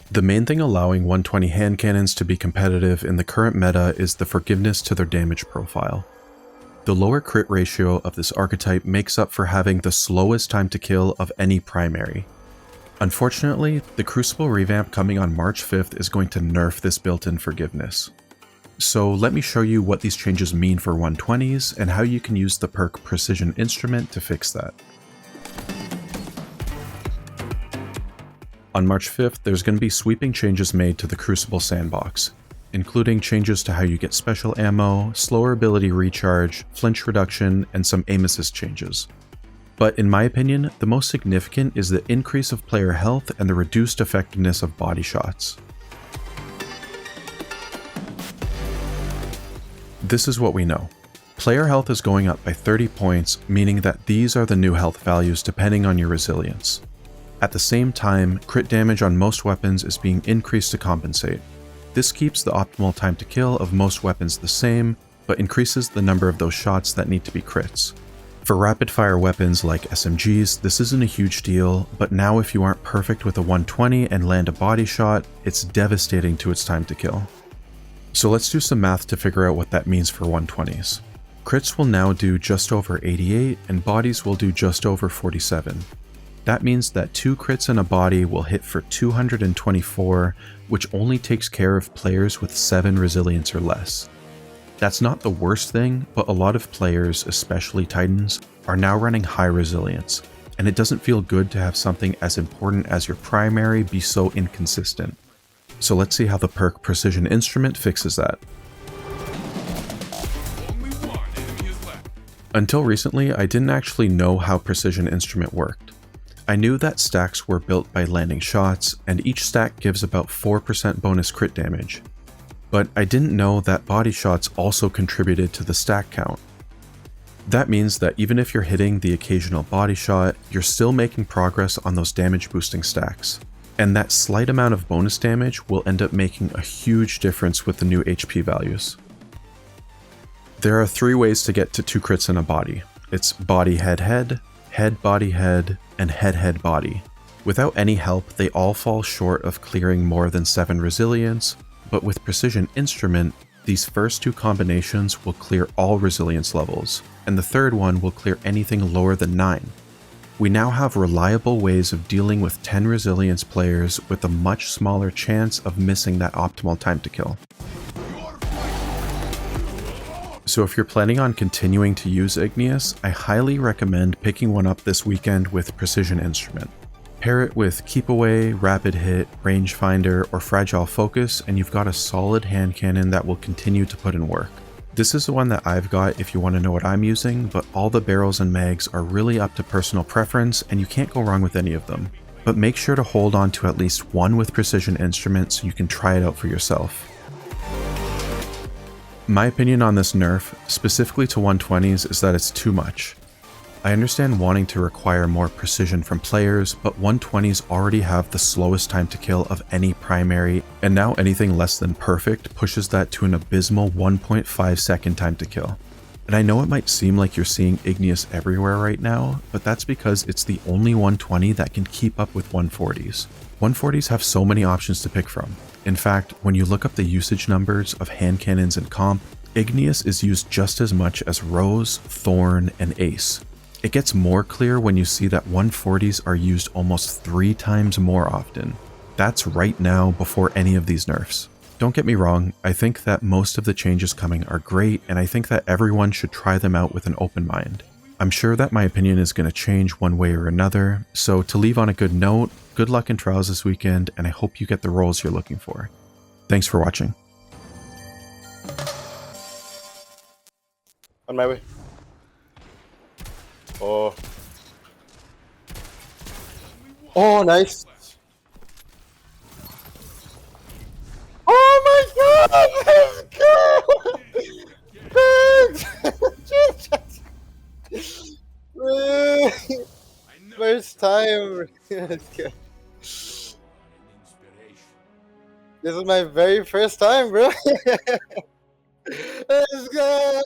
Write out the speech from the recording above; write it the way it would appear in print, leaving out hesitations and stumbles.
The main thing allowing 120 hand cannons to be competitive in the current meta is the forgiveness to their damage profile. The lower crit ratio of this archetype makes up for having the slowest time to kill of any primary. Unfortunately, the Crucible revamp coming on March 5th is going to nerf this built-in forgiveness. So let me show you what these changes mean for 120s and how you can use the perk Precision Instrument to fix that. On March 5th, there's going to be sweeping changes made to the Crucible sandbox, including changes to how you get special ammo, slower ability recharge, flinch reduction, and some aim assist changes. But in my opinion, the most significant is the increase of player health and the reduced effectiveness of body shots. This is what we know. Player health is going up by 30 points, meaning that these are the new health values depending on your resilience. At the same time, crit damage on most weapons is being increased to compensate. This keeps the optimal time to kill of most weapons the same, but increases the number of those shots that need to be crits. For rapid fire weapons like SMGs, this isn't a huge deal, but now if you aren't perfect with a 120 and land a body shot, it's devastating to its time to kill. So let's do some math to figure out what that means for 120s. Crits will now do just over 88 and bodies will do just over 47. That means that 2 crits in a body will hit for 224, which only takes care of players with 7 resilience or less. That's not the worst thing, but a lot of players, especially Titans, are now running high resilience, and it doesn't feel good to have something as important as your primary be so inconsistent. So let's see how the perk Precision Instrument fixes that. Until recently, I didn't actually know how Precision Instrument worked. I knew that stacks were built by landing shots, and each stack gives about 4% bonus crit damage. But I didn't know that body shots also contributed to the stack count. That means that even if you're hitting the occasional body shot, you're still making progress on those damage boosting stacks. And that slight amount of bonus damage will end up making a huge difference with the new HP values. There are 3 ways to get to 2 crits in a body. It's body head head, head body head, and head head body. Without any help, they all fall short of clearing more than 7 resilience, but with Precision Instrument, these first 2 combinations will clear all resilience levels, and the third one will clear anything lower than 9. We now have reliable ways of dealing with 10 resilience players with a much smaller chance of missing that optimal time to kill. So if you're planning on continuing to use Igneous, I highly recommend picking one up this weekend with Precision Instrument. Pair it with Keep Away, Rapid Hit, Rangefinder, or Fragile Focus, and you've got a solid hand cannon that will continue to put in work. This is the one that I've got if you want to know what I'm using, but all the barrels and mags are really up to personal preference and you can't go wrong with any of them. But make sure to hold on to at least one with Precision Instrument so you can try it out for yourself. My opinion on this nerf, specifically to 120s, is that it's too much. I understand wanting to require more precision from players, but 120s already have the slowest time to kill of any primary, and now anything less than perfect pushes that to an abysmal 1.5 second time to kill. And I know it might seem like you're seeing Igneous everywhere right now, but that's because it's the only 120 that can keep up with 140s. 140s have so many options to pick from. In fact, when you look up the usage numbers of hand cannons in comp, Igneous is used just as much as Rose, Thorn, and Ace. It gets more clear when you see that 140s are used almost 3 times more often. That's right now before any of these nerfs. Don't get me wrong, I think that most of the changes coming are great, and I think that everyone should try them out with an open mind. I'm sure that my opinion is going to change one way or another, so to leave on a good note, good luck in Trials this weekend, and I hope you get the rolls you're looking for. Thanks for watching. On my way. Oh. Oh, nice. Oh my god! Let's go! First time. Let's go. This is my very first time, bro. Let's go!